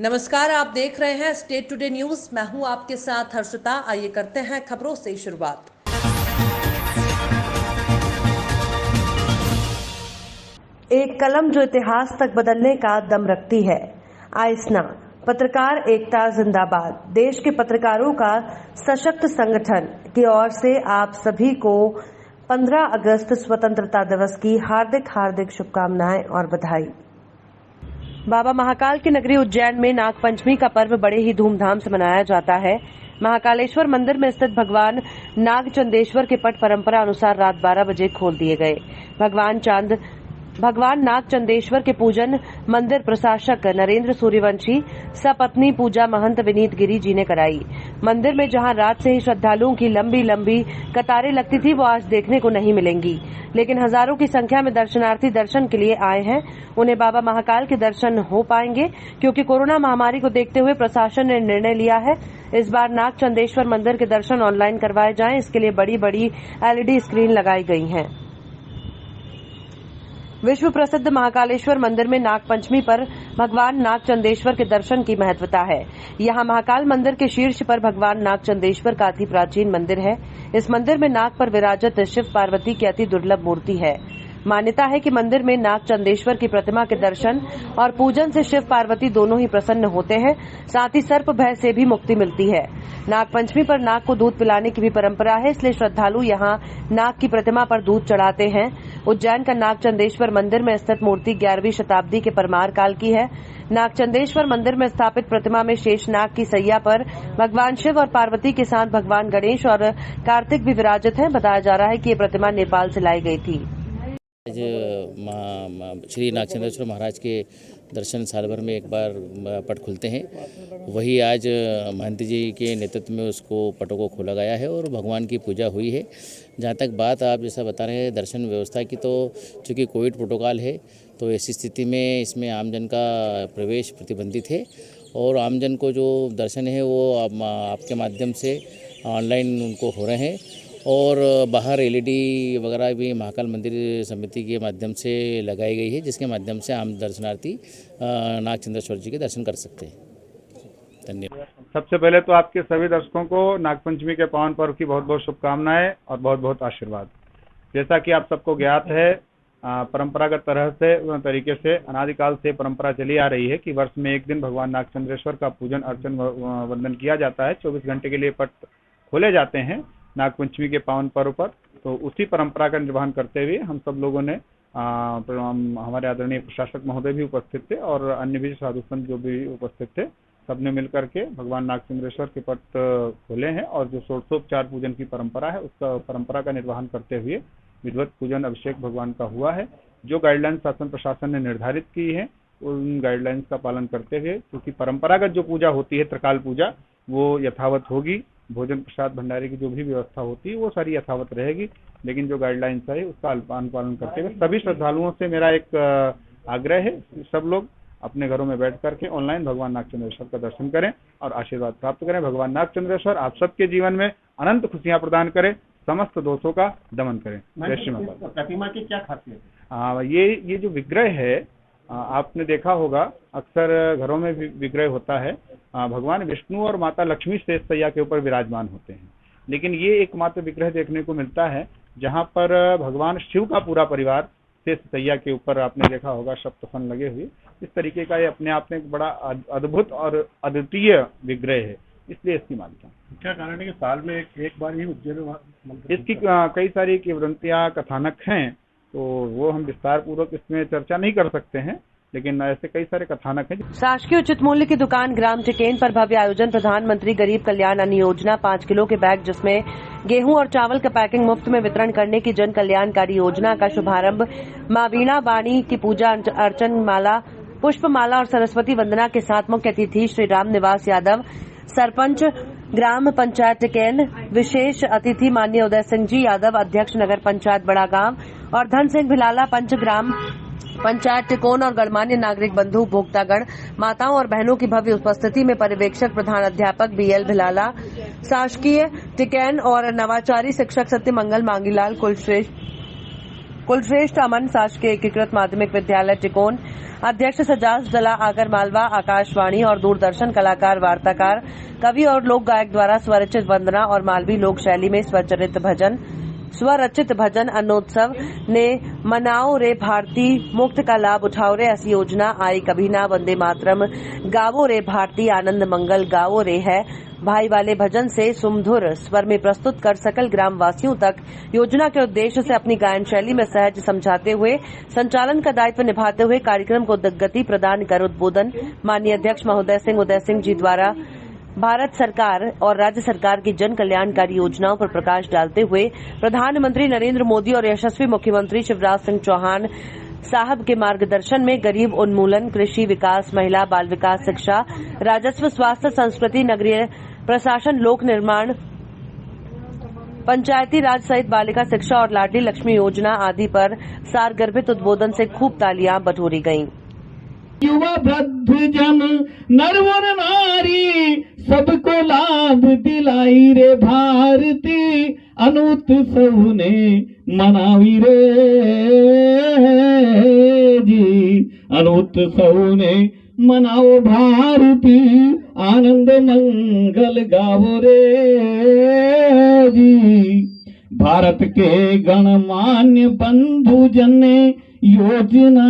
नमस्कार, आप देख रहे हैं स्टेट टुडे न्यूज। मैं हूं आपके साथ हर्षिता। आइए करते हैं खबरों से शुरुआत। एक कलम जो इतिहास तक बदलने का दम रखती है। आइसना पत्रकार एकता जिंदाबाद। देश के पत्रकारों का सशक्त संगठन की ओर से आप सभी को 15 अगस्त स्वतंत्रता दिवस की हार्दिक शुभकामनाएं और बधाई। बाबा महाकाल की नगरी उज्जैन में नागपंचमी का पर्व बड़े ही धूमधाम से मनाया जाता है। महाकालेश्वर मंदिर में स्थित भगवान नागचंदेश्वर के पट परंपरा अनुसार रात 12 बजे खोल दिए गए। भगवान नागचंदेश्वर के पूजन मंदिर प्रशासक नरेंद्र सूर्यवंशी सपत्नी पूजा महंत विनीत गिरी जी ने कराई। मंदिर में जहां रात से ही श्रद्धालुओं की लंबी कतारें लगती थी, वो आज देखने को नहीं मिलेंगी। लेकिन हजारों की संख्या में दर्शनार्थी दर्शन के लिए आए हैं। उन्हें बाबा महाकाल के दर्शन हो पाएंगे, क्योंकि कोरोना महामारी को देखते हुए प्रशासन ने निर्णय लिया है इस बार नागचंदेश्वर मंदिर के दर्शन ऑनलाइन करवाए जाएं। इसके लिए बड़ी LED स्क्रीन लगाई गई हैं। विश्व प्रसिद्ध महाकालेश्वर मंदिर में नागपंचमी पर भगवान नागचंदेश्वर के दर्शन की महत्वता है। यहाँ महाकाल मंदिर के शीर्ष पर भगवान नागचंदेश्वर का अति प्राचीन मंदिर है। इस मंदिर में नाग पर विराजत शिव पार्वती की अति दुर्लभ मूर्ति है। मान्यता है कि मंदिर में नागचंदेश्वर की प्रतिमा के दर्शन और पूजन से शिव पार्वती दोनों ही प्रसन्न होते हैं, साथ ही सर्प भय से भी मुक्ति मिलती है। नागपंचमी पर नाग को दूध पिलाने की भी परंपरा है, इसलिए श्रद्धालु यहां नाग की प्रतिमा पर दूध चढ़ाते हैं। उज्जैन का नागचंदेश्वर मंदिर में स्थित मूर्ति 11वीं शताब्दी के परमार काल की है। नागचंदेश्वर मंदिर में स्थापित प्रतिमा में शेष नाग की सैया पर भगवान शिव और पार्वती के साथ भगवान गणेश और कार्तिक भी विराजित हैं। बताया जा रहा है कि ये प्रतिमा नेपाल से लाई गई थी। आज श्री नागचंदेश्वर महाराज के दर्शन साल भर में एक बार पट खुलते हैं। वही आज महंत जी के नेतृत्व में उसको पटों को खोला गया है और भगवान की पूजा हुई है। जहाँ तक बात आप जैसा बता रहे हैं दर्शन व्यवस्था की, तो चूँकि कोविड प्रोटोकॉल है, तो ऐसी स्थिति में इसमें आमजन का प्रवेश प्रतिबंधित है और आमजन को जो दर्शन है वो आपके माध्यम से ऑनलाइन उनको हो रहे हैं। और बाहर LED वगैरह भी महाकाल मंदिर समिति के माध्यम से लगाई गई है, जिसके माध्यम से आम दर्शनार्थी नागचंदेश्वर जी के दर्शन कर सकते हैं। धन्यवाद। सबसे पहले तो आपके सभी दर्शकों को नागपंचमी के पावन पर्व की बहुत बहुत शुभकामनाएं और बहुत बहुत आशीर्वाद। जैसा कि आप सबको ज्ञात है, परंपरागत तरीके से अनादिकाल से परंपरा चली आ रही है कि वर्ष में एक दिन भगवान नागचंद्रेश्वर का पूजन अर्चन वंदन किया जाता है। 24 घंटे के लिए पट खोले जाते हैं नागपंचमी के पावन पर्व पर। तो उसी परंपरा का निर्वहन करते हुए हम सब लोगों ने हमारे आदरणीय प्रशासक महोदय भी उपस्थित थे और अन्य भी साधु संत जो भी उपस्थित थे, सबने मिलकर के भगवान नागचंद्रेश्वर के पट खोले हैं और जो षोडशोपचार पूजन की परंपरा है उसका परंपरा का निर्वहन करते हुए विधिवत पूजन अभिषेक भगवान का हुआ है। जो गाइडलाइन शासन प्रशासन ने निर्धारित की है उन गाइडलाइंस का पालन करते हुए, क्योंकि परंपरागत जो पूजा होती है त्रिकाल पूजा, वो यथावत होगी। भोजन प्रसाद भंडारे की जो भी व्यवस्था होती है वो सारी यथावत रहेगी, लेकिन जो गाइडलाइंस है उसका अनुपालन करते हुए सभी श्रद्धालुओं से मेरा एक आग्रह है, सब लोग अपने घरों में बैठ करके ऑनलाइन भगवान नागचंद्रेश्वर का दर्शन करें और आशीर्वाद प्राप्त करें। भगवान नागचंद्रेश्वर आप सबके जीवन में अनंत खुशियां प्रदान करें, समस्त दोषों का दमन करें। जय श्री माता। प्रतिमा की क्या खासियत है? ये जो विग्रह है, आपने देखा होगा अक्सर घरों में विग्रह होता है, भगवान विष्णु और माता लक्ष्मी शेष सैया के ऊपर विराजमान होते हैं, लेकिन ये एकमात्र विग्रह देखने को मिलता है जहां पर भगवान शिव का पूरा परिवार शेष सैया के ऊपर आपने देखा होगा सप्तफन लगे हुए। इस तरीके का ये अपने आप में एक बड़ा अद्भुत और अद्वितीय विग्रह है, इसलिए इसकी मान्यता। क्या कारण है कि साल में एक बार ही उज्जैन? इसकी कई सारी किंवदंतियां कथानक हैं, तो वो हम विस्तार पूर्वक इसमें चर्चा नहीं कर सकते हैं, लेकिन ऐसे कई सारे कथानक हैं। शासकीय उचित मूल्य की दुकान ग्राम टिकेन पर भव्य आयोजन। प्रधानमंत्री गरीब कल्याण अन्न योजना 5 किलो के बैग जिसमें गेहूं और चावल का पैकिंग मुफ्त में वितरण करने की जन कल्याणकारी योजना का शुभारंभ मां वीणा वाणी की पूजा अर्चन माला, पुष्प माला और सरस्वती वंदना के साथ मुख्य अतिथि श्री राम निवास यादव, सरपंच ग्राम पंचायत टिकेन, विशेष अतिथि माननीय उदय सिंह जी यादव, अध्यक्ष नगर पंचायत बड़ा गांव और धन सिंह भिलाला, पंच ग्राम पंचायत टिकोन और गणमान्य नागरिक बंधु उपभोक्तागण, माताओं और बहनों की भव्य उपस्थिति में पर्यवेक्षक प्रधान अध्यापक BL भिलाला, शासकीय टिकेन और नवाचारी शिक्षक सत्य मंगल मांगीलाल कुलश्रेष्ठ कुलश्रेष्ठ अमन शासकीय एकीकृत माध्यमिक विद्यालय टिकोन, अध्यक्ष सजास जला आगर मालवा, आकाशवाणी और दूरदर्शन कलाकार, वार्ताकार, कवि और लोक गायक द्वारा स्वरचित वंदना और मालवी लोक शैली में स्वरचित भजन अन्नोत्सव ने मनाओ रे भारती, मुक्त का लाभ उठाओ रे, ऐसी योजना आई कभी ना, वंदे मातरम, गावो रे भारती, आनंद मंगल गावो रे है भाई वाले भजन से सुमधुर स्वर में प्रस्तुत कर सकल ग्राम वासियों तक योजना के उद्देश्य से अपनी गायन शैली में सहज समझाते हुए संचालन का दायित्व निभाते हुए कार्यक्रम को गति प्रदान कर उद्बोधन माननीय अध्यक्ष महोदय सिंह उदय सिंह जी द्वारा भारत सरकार और राज्य सरकार की जन कल्याणकारी योजनाओं पर प्रकाश डालते हुए प्रधानमंत्री नरेंद्र मोदी और यशस्वी मुख्यमंत्री शिवराज सिंह चौहान साहब के मार्गदर्शन में गरीब उन्मूलन, कृषि विकास, महिला बाल विकास, शिक्षा, राजस्व, स्वास्थ्य, संस्कृति, नगरीय प्रशासन, लोक निर्माण, पंचायती राज सहित बालिका शिक्षा और लाडली लक्ष्मी योजना आदि पर सारगर्भित उद्बोधन से खूब तालियां बटोरी गईं। युवा वृद्ध जन नरवर नारी सबको लाभ दिलाई रे भारती, अनुत्सव ने मनावी रे जी, अनुत्सव ने मनाओ भारती, आनंद मंगल गावो रे जी। भारत के गणमान्य बंधु जन ने योजना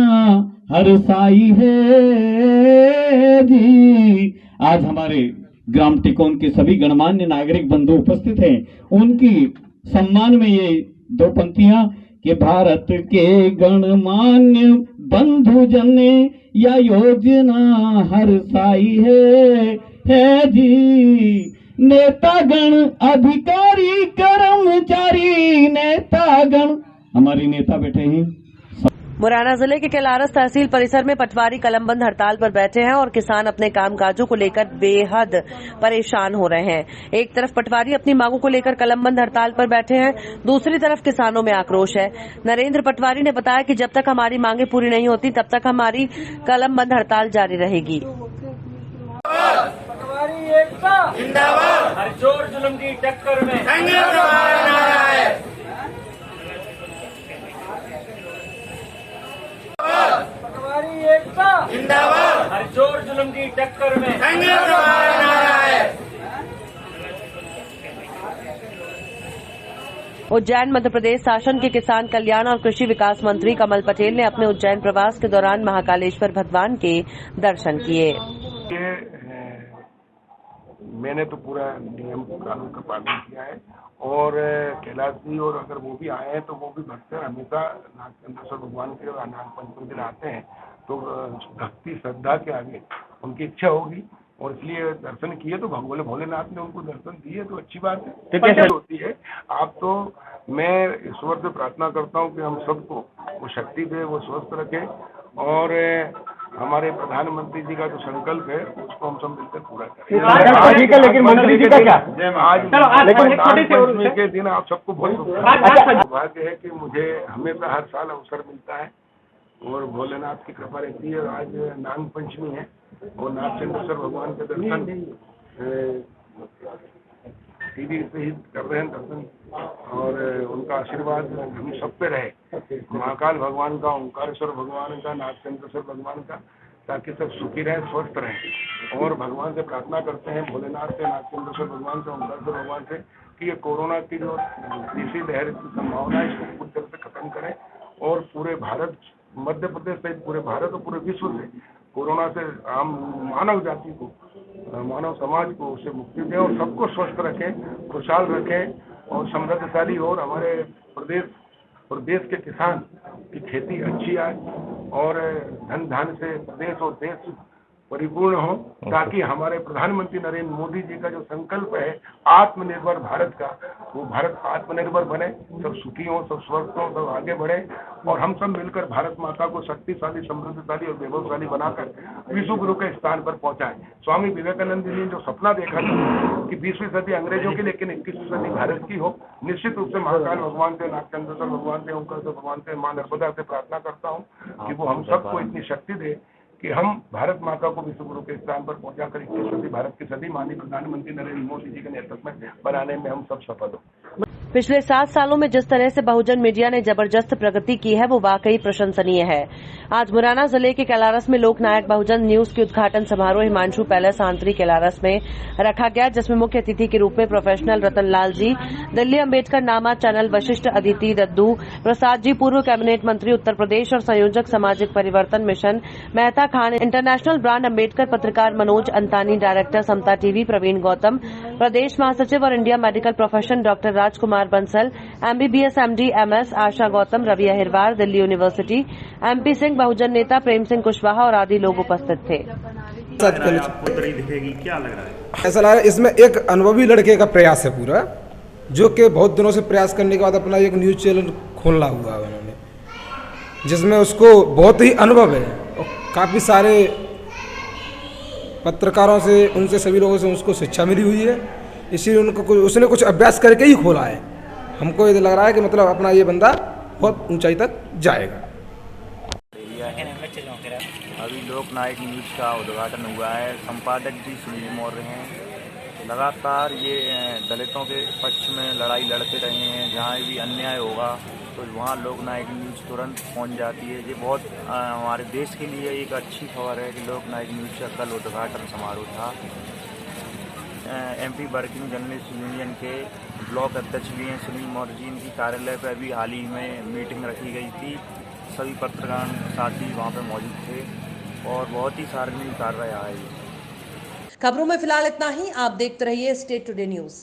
हर साई है जी। आज हमारे ग्राम टिकोन के सभी गणमान्य नागरिक बंधु उपस्थित हैं। उनकी सम्मान में ये दो पंक्तियां कि भारत के गणमान्य बंधु जन ने या योजना हर साई है जी। नेतागण, अधिकारी, कर्मचारी, नेतागण, हमारे नेता बैठे हैं। मुरैना जिले के केलारस तहसील परिसर में पटवारी कलमबंद हड़ताल पर बैठे हैं और किसान अपने कामकाजों को लेकर बेहद परेशान हो रहे हैं। एक तरफ पटवारी अपनी मांगों को लेकर कलमबंद हड़ताल पर बैठे हैं, दूसरी तरफ किसानों में आक्रोश है। नरेंद्र पटवारी ने बताया कि जब तक हमारी मांगे पूरी नहीं होती तब तक हमारी कलमबंद हड़ताल जारी रहेगी। पटवारी एकता जिंदाबाद, हर जोर जुल्म की टक्कर में संघर्ष हमारा नारा है। पटवारी एकता जिंदाबाद, हर जोर जुल्म की टक्कर में संघर्ष हमारा नारा है। उज्जैन मध्य प्रदेश शासन के किसान कल्याण और कृषि विकास मंत्री कमल पटेल ने अपने उज्जैन प्रवास के दौरान महाकालेश्वर भगवान के दर्शन किए। मैंने तो पूरा नियम कानून का पालन किया है और कैलाश जी और अगर वो भी आए हैं तो वो भी भक्त हमेशा नागचंद्रेश्वर भगवान के नाग पंचमी दिन आते हैं, तो भक्ति श्रद्धा के आगे उनकी इच्छा होगी और इसलिए दर्शन किए। तो भगवान भोलेनाथ ने उनको दर्शन दिए तो अच्छी बात है, कैसे होती है। आप तो मैं ईश्वर से प्रार्थना करता हूँ कि हम सबको वो शक्ति दे, वो स्वस्थ रखे और हमारे प्रधानमंत्री जी का जो संकल्प है उसको हम सब मिलकर पूरा करें। लेकिन मंत्री जी का क्या आज पंचमी के दिन आप सबको बहुत सौभाग्य है कि मुझे हमेशा हर साल अवसर मिलता है और भोलेनाथ की कृपा रहती है। आज नाग पंचमी है और नागचंद्रेश्वर भगवान के दर्शन सीधी से ही कर रहे हैं दर्शन और उनका आशीर्वाद हम सब पे रहे, महाकाल भगवान का, ओंकारेश्वर भगवान का, नागचंद्रेश्वर भगवान का, ताकि सब सुखी रहे, स्वस्थ रहे। और भगवान से प्रार्थना करते हैं, भोलेनाथ से, नागचंद्रेश्वर भगवान से, ओंकारेश्वर भगवान से कि ये कोरोना की जो तीसरी लहर की संभावना है इसको पूरी तरह से खत्म करें और पूरे भारत, मध्य प्रदेश सहित पूरे भारत और पूरे विश्व से कोरोना से आम मानव जाति को, मानव समाज को उससे मुक्ति दें और सबको स्वस्थ रखें, खुशहाल रखें और समृद्धशाली और हमारे प्रदेश के किसान की खेती अच्छी आए और धन धान से प्रदेश और देश परिपूर्ण हो, ताकि हमारे प्रधानमंत्री नरेंद्र मोदी जी का जो संकल्प है आत्मनिर्भर भारत का, वो भारत आत्मनिर्भर बने, सब सुखी हो, सब स्वस्थ हो, सब आगे बढ़े और हम सब मिलकर भारत माता को शक्तिशाली, समृद्धशाली और वैभवशाली बनाकर विश्व गुरु के स्थान पर पहुंचाएं। स्वामी विवेकानंद जी ने जो सपना देखा था कि 20वीं सदी अंग्रेजों की लेकिन 21वीं सदी भारत की हो, निश्चित रूप से महाकाल भगवान से, नागचंद्रेश्वर भगवान से, ओंकारेश्वर भगवान से, मां नर्मदा से प्रार्थना करता हूँ कि वो हम सबको इतनी शक्ति दे कि हम भारत माता को विश्व गुरु के स्थान पर पहुंचाकर 21वीं सदी भारत की सदी माननीय प्रधानमंत्री नरेंद्र मोदी जी के नेतृत्व में बनाने में हम सब सफल हो। पिछले 7 सालों में जिस तरह से बहुजन मीडिया ने जबरदस्त प्रगति की है वो वाकई प्रशंसनीय है। आज मुरैना जिले के कैलारस में लोकनायक बहुजन न्यूज की उद्घाटन समारोह हिमांशु पैलेस आंतरी कैलारस में रखा गया, जिसमें मुख्य अतिथि के रूप में प्रोफेशनल रतन लाल जी, दिल्ली अम्बेडकर नामा चैनल वशिष्ठ अदिति दद्दू प्रसाद जी, पूर्व कैबिनेट मंत्री उत्तर प्रदेश और संयोजक सामाजिक परिवर्तन mission Mehta Khan, international brand Ambedkar पत्रकार मनोज अंतानी, डायरेक्टर समता टीवी प्रवीण गौतम, प्रदेश महासचिव और इंडिया मेडिकल प्रोफेशन डॉक्टर राजकुमार बंसल, MBBS MD MS आशा गौतम, रवि अहिरवार दिल्ली यूनिवर्सिटी, MP सिंह, बहुजन नेता प्रेम सिंह कुशवाहा और आदि लोग उपस्थित थे। दिखेगी, क्या लग रहा है? ऐसा लग रहा है इसमें एक अनुभवी लड़के का प्रयास है पूरा, जो कि बहुत दिनों से प्रयास करने के बाद अपना एक न्यूज चैनल खोलना हुआ है उन्होंने, जिसमें उसको बहुत ही अनुभव है और काफ़ी सारे पत्रकारों से, उनसे सभी लोगों से उसको शिक्षा मिली हुई है, इसीलिए उसने कुछ अभ्यास करके ही खोला है। हमको ये लग रहा है कि मतलब अपना ये बंदा बहुत ऊंचाई तक जाएगा। अभी लोकनायक न्यूज का उद्घाटन हुआ है, संपादक जी सुनील मौर्य हैं। लगातार ये दलितों के पक्ष में लड़ाई लड़ते रहे हैं, जहाँ भी अन्याय होगा तो वहाँ लोकनायक न्यूज तुरंत पहुँच जाती है। ये बहुत हमारे देश के लिए एक अच्छी खबर है कि लोकनायक न्यूज का कल उद्घाटन समारोह था। MP वर्किंग जर्नलिस्ट यूनियन के ब्लॉक अध्यक्ष भी हैं सुनील मौर्य जी, इनकी कार्यालय पर अभी हाल ही में मीटिंग रखी गई थी। सभी पत्रकार साथी वहाँ पर मौजूद थे और बहुत ही सार्वजनिक कार्य रहा है। खबरों में फिलहाल इतना ही। आप देखते रहिए स्टेट टुडे न्यूज।